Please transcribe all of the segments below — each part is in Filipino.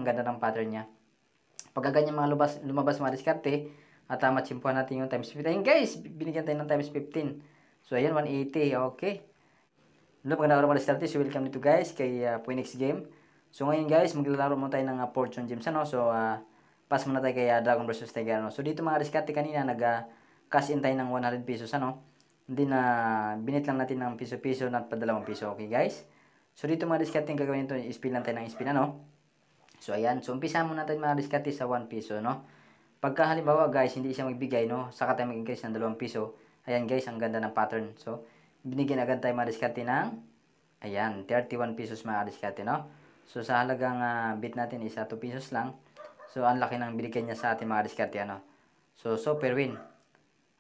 Ang ganda ng pattern niya. Pagka ganyan mga lumabas mga diskarte, at matsimpuhan natin yung times 15. Ayun guys, binigyan tayo ng times 15. So ayan, 180. Okay. Hello, magandang araw mga diskarte. So welcome dito guys kay Phoenix Game. So ngayon guys, maglalaro muna tayo ng Fortune Gems. Ano? So pass muna tayo kay Dragon vs Tiger. Ano? So dito mga diskarte kanina, cash in tayo ng 100 pesos. Ano? Hindi na binit lang natin ng piso-piso na pa 2 piso. Okay guys? So dito mga diskarte, yung gagawin ito, spin lang tayo ng spin. Ano? So ayan, so umpisa muna natin mga diskarte sa 1 piso. No? Pagka halimbawa guys, hindi siya magbigay, no? Saka tayo mag-increase ng 2 piso. Ayan guys, ang ganda ng pattern. So, binigyan agad tayo mga diskarte ng, ayan, 31 pesos mga diskarte, no? So, sa halagang bid natin is 2 pesos lang. So, ang laki ng binigyan niya sa ating mga diskarte, ano? So, super win.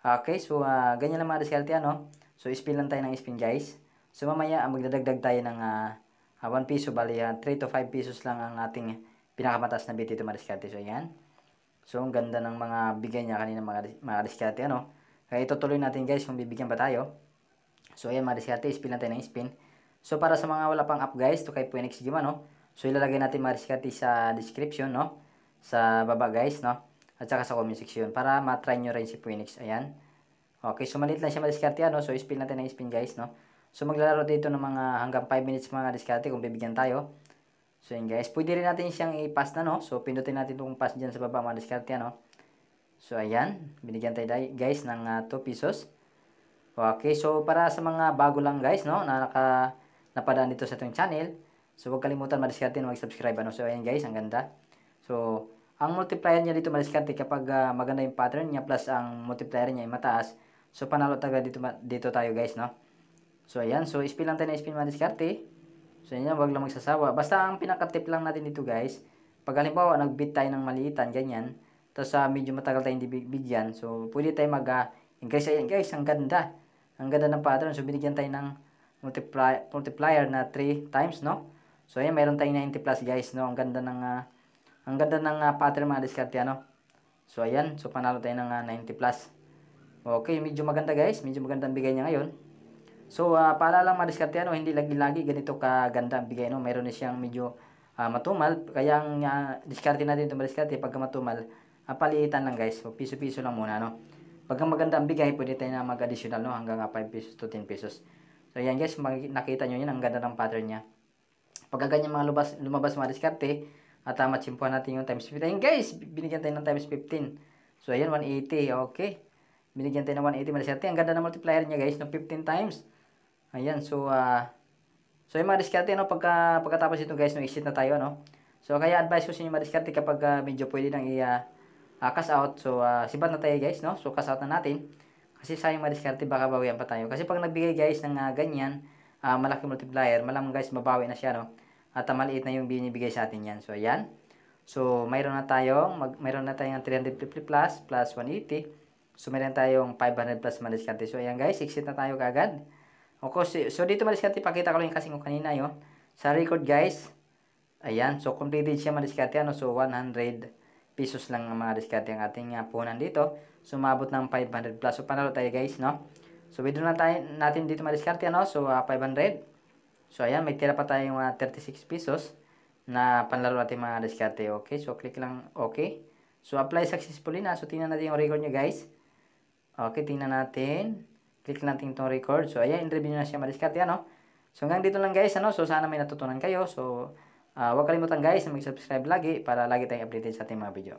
Okay, so, ganyan lang mga diskarte, ano? So, spin lang tayo ng spin guys. So, mamaya, magdadagdag tayo ng 1 piso, bali 3 to 5 pesos lang ang ating pinakamataas na bid dito mga diskarte. So, ayan. So, ang ganda ng mga bigay niya kanina mga diskarte, ano. Kaya itutuloy natin guys kung bibigyan pa tayo. So, ayan mga diskarte, spin natin ng spin. So, para sa mga wala pang app guys, to kay Phoenix Game, ano. So, ilalagay natin mga diskarte sa description, no. Sa baba guys, no. At saka sa comment section para matry nyo rin si Phoenix. Ayan. Okay, so maliit lang siya mga diskarte, ano. So, spin natin ng spin guys, no. So, maglalaro dito ng mga hanggang 5 minutes mga diskarte kung bibigyan tayo. So yun guys, pwede rin natin siyang i-pass na, no. So pindutin natin itong pass dyan sa baba mga diskarte, no. So ayan, binigyan tayo guys ng 2 pesos. Okay, so para sa mga bago lang guys, no, na napadaan dito sa itong channel, so huwag kalimutan mga diskarte na mag-subscribe, ano. So ayan guys, ang ganda. So ang multiplier niya dito mga diskarte kapag maganda yung pattern niya plus ang multiplier niya ay mataas, so panalo talaga dito tayo guys, no. So ayan, so spin lang tayo na spin mga diskarte. So yan, wag lang magsasawa. Basta ang pinaka-tip lang natin dito guys, pag halimbawa nag-bid tayo ng maliitan, ganyan, tapos medyo matagal tayong hindi bigyan, so pwede tayo mag-increase. Ayan guys, ang ganda. Ang ganda ng pattern. So binigyan tayo ng multiplier na 3 times, no? So ayan, mayroon tayong 90 plus guys, no? Ang ganda ng pattern mga diskarte, ano? So ayan, so panalo tayo ng 90 plus. Okay, medyo maganda guys, medyo maganda ang bigay niya ngayon. So, paalala lang mga diskarte, ano, hindi lagi-lagi ganito kaganda ang bigay, no? Mayroon na siyang medyo matumal. Kaya ang diskarte natin ito mga diskarte, pagka matumal, paliitan lang guys. So, piso-piso lang muna, no? Pagka maganda ang bigay, pwede tayo na mag-additional, no? Hanggang 5 pesos to 10 pesos. So, yan guys, nakita nyo yan, ang ganda ng pattern niya. Pagka ganyan mga lumabas mga diskarte, at matsimpuhan natin yung times 15. Ayun guys, binigyan tayo ng times 15. So, ayan, 180, okay. Binigyan tayo ng 180 mga diskarte. Ang ganda ng multiplier niya guys, no? 15 times. Ayan, so yung mga diskarte, no, pagkatapos ito guys, no, exit na tayo, no. So kaya advice ko sa inyo mga diskarte kapag medyo pwede nang cash out, so sibat na tayo guys, no. So cash out na natin. Kasi sayang mga diskarte, baka bawian pa tayo. Kasi pag nagbigay guys ng ganyan, malaki multiplier, malamang guys mabawi na siya, no. At maliit na yung binibigay sa atin yan. So ayan. So mayroon na tayong 350 plus 180. So mayroon tayong 500 plus mga diskarte. So ayan guys, exit na tayo kaagad. Okay, so dito madiskarte, pakita ko lang yung kasing ko kanina yun. Sa record guys, ayan, so completed siya madiskarte, ano, so 100 pesos lang ang mga diskarte ang ating puhunan dito. So umabot ng 500 plus, so panalo tayo guys, no. So withdraw na tayo natin dito madiskarte, ano, so 500. So ayan, may tira pa tayong 36 pesos na panlaro natin mga diskarte. Okay, so click lang okay. So apply successfully na, so tingnan natin yung record nyo guys. Okay, tingnan natin. Click natin itong record. So, ayan, in-review na siya madiskarte, ano. So, hanggang dito lang guys, ano. So, sana may natutunan kayo. So, huwag kalimutan guys na mag-subscribe lagi para lagi tayong updated sa ating mga video.